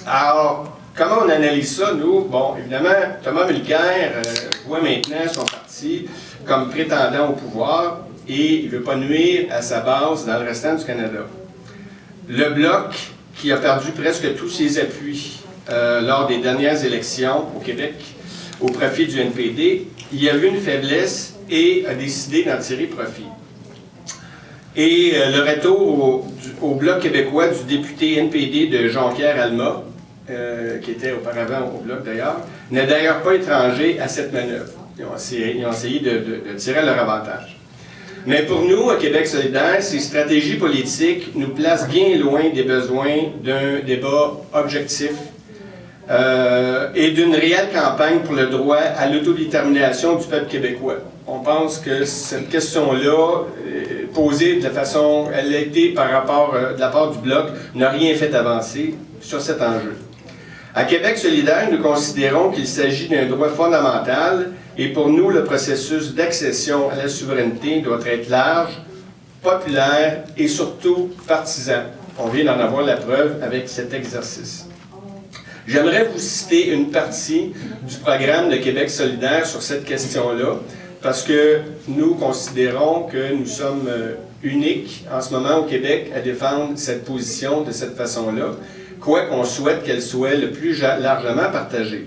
Alors, comment on analyse ça, nous? Bon, évidemment, Thomas Mulcair voit maintenant son parti comme prétendant au pouvoir et il ne veut pas nuire à sa base dans le restant du Canada. Le Bloc, qui a perdu presque tous ses appuis lors des dernières élections au Québec, au profit du NPD, il a vu une faiblesse et a décidé d'en tirer profit. Et le retour au Bloc québécois du député NPD de Jonquière Alma, qui était auparavant au Bloc d'ailleurs, n'est d'ailleurs pas étranger à cette manœuvre. Ils ont essayé de tirer leur avantage. Mais pour nous, à Québec solidaire, ces stratégies politiques nous placent bien loin des besoins d'un débat objectif et d'une réelle campagne pour le droit à l'autodétermination du peuple québécois. On pense que cette question-là, posée de la façon elle a été de la part du Bloc, n'a rien fait avancer sur cet enjeu. À Québec solidaire, nous considérons qu'il s'agit d'un droit fondamental et pour nous, le processus d'accession à la souveraineté doit être large, populaire et surtout partisan. On vient d'en avoir la preuve avec cet exercice. J'aimerais vous citer une partie du programme de Québec solidaire sur cette question-là, parce que nous considérons que nous sommes uniques en ce moment au Québec à défendre cette position de cette façon-là, quoi qu'on souhaite qu'elle soit le plus largement partagée.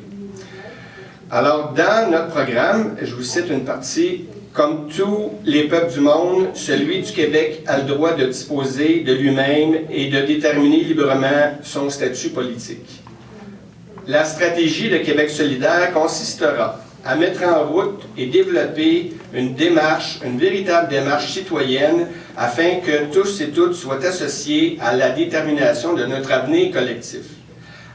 Alors, dans notre programme, je vous cite une partie. Comme tous les peuples du monde, celui du Québec a le droit de disposer de lui-même et de déterminer librement son statut politique. La stratégie de Québec solidaire consistera à mettre en route et développer une véritable démarche citoyenne afin que tous et toutes soient associés à la détermination de notre avenir collectif.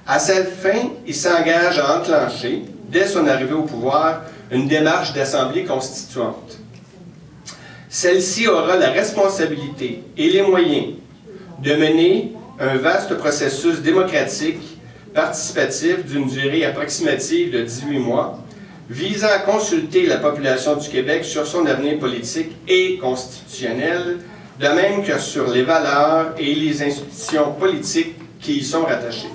À cette fin, il s'engage à enclencher, dès son arrivée au pouvoir, une démarche d'assemblée constituante. Celle-ci aura la responsabilité et les moyens de mener un vaste processus démocratique, participatif d'une durée approximative de 18 mois, visant à consulter la population du Québec sur son avenir politique et constitutionnel, de même que sur les valeurs et les institutions politiques qui y sont rattachées.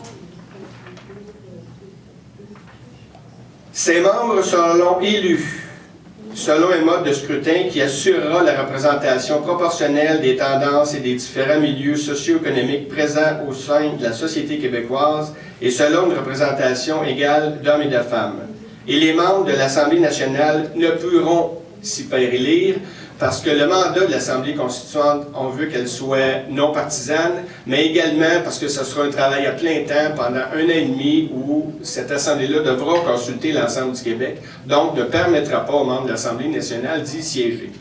Ces membres seront élus selon un mode de scrutin qui assurera la représentation proportionnelle des tendances et des différents milieux socio-économiques présents au sein de la société québécoise et selon une représentation égale d'hommes et de femmes. Et les membres de l'Assemblée nationale ne pourront s'y faire élire parce que le mandat de l'Assemblée constituante, on veut qu'elle soit non partisane, mais également parce que ce sera un travail à plein temps pendant 1 an et demi où cette Assemblée-là devra consulter l'ensemble du Québec, donc ne permettra pas aux membres de l'Assemblée nationale d'y siéger.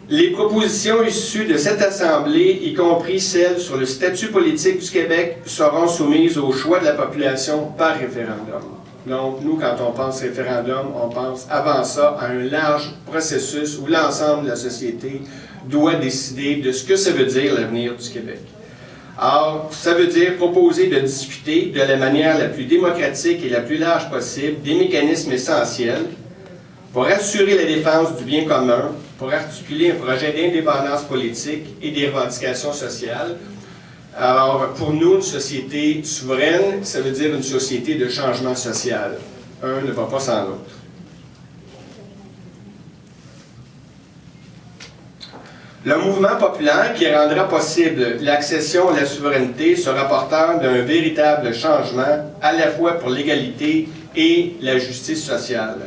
Les propositions issues de cette Assemblée, y compris celles sur le statut politique du Québec, seront soumises au choix de la population par référendum. Donc, nous, quand on pense référendum, on pense avant ça à un large processus où l'ensemble de la société doit décider de ce que ça veut dire l'avenir du Québec. Alors, ça veut dire proposer de discuter de la manière la plus démocratique et la plus large possible des mécanismes essentiels pour assurer la défense du bien commun, pour articuler un projet d'indépendance politique et des revendications sociales. Alors, pour nous, une société souveraine, ça veut dire une société de changement social. Un ne va pas sans l'autre. Le mouvement populaire qui rendra possible l'accession à la souveraineté sera porteur d'un véritable changement, à la fois pour l'égalité et la justice sociale.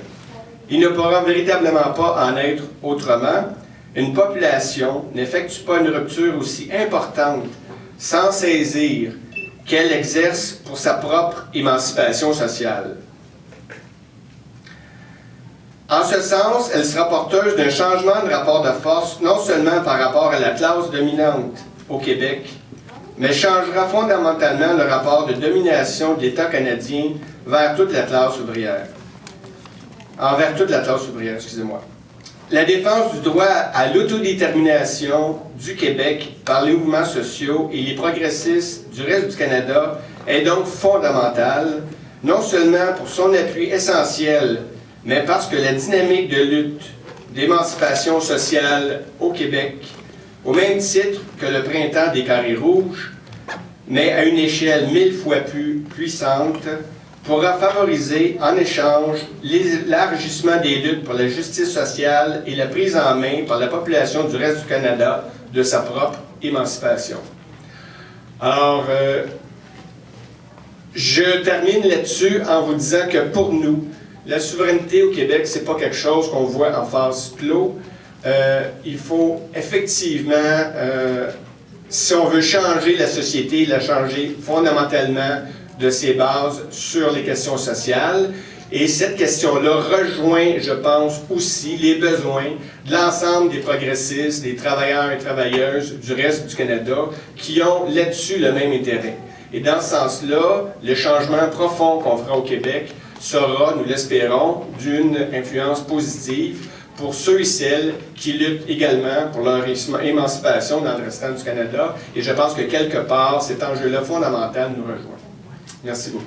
Il ne pourra véritablement pas en être autrement. Une population n'effectue pas une rupture aussi importante sans saisir qu'elle exerce pour sa propre émancipation sociale. En ce sens, elle sera porteuse d'un changement de rapport de force, non seulement par rapport à la classe dominante au Québec, mais changera fondamentalement le rapport de domination de l'État canadien vers toute la classe ouvrière. Envers toute la classe ouvrière, excusez-moi. La défense du droit à l'autodétermination du Québec par les mouvements sociaux et les progressistes du reste du Canada est donc fondamentale, non seulement pour son appui essentiel, mais parce que la dynamique de lutte, d'émancipation sociale au Québec, au même titre que le printemps des carrés rouges, mais à une échelle 1000 fois plus puissante, pourra favoriser en échange l'élargissement des luttes pour la justice sociale et la prise en main par la population du reste du Canada de sa propre émancipation. Alors, je termine là-dessus en vous disant que pour nous, la souveraineté au Québec, ce n'est pas quelque chose qu'on voit en phase clos. Il faut effectivement, si on veut changer la société, la changer fondamentalement de ses bases sur les questions sociales. Et cette question-là rejoint, je pense, aussi les besoins de l'ensemble des progressistes, des travailleurs et travailleuses du reste du Canada qui ont là-dessus le même intérêt. Et dans ce sens-là, le changement profond qu'on fera au Québec sera, nous l'espérons, d'une influence positive pour ceux et celles qui luttent également pour leur émancipation dans le restant du Canada. Et je pense que quelque part, cet enjeu-là fondamental nous rejoint. Merci beaucoup.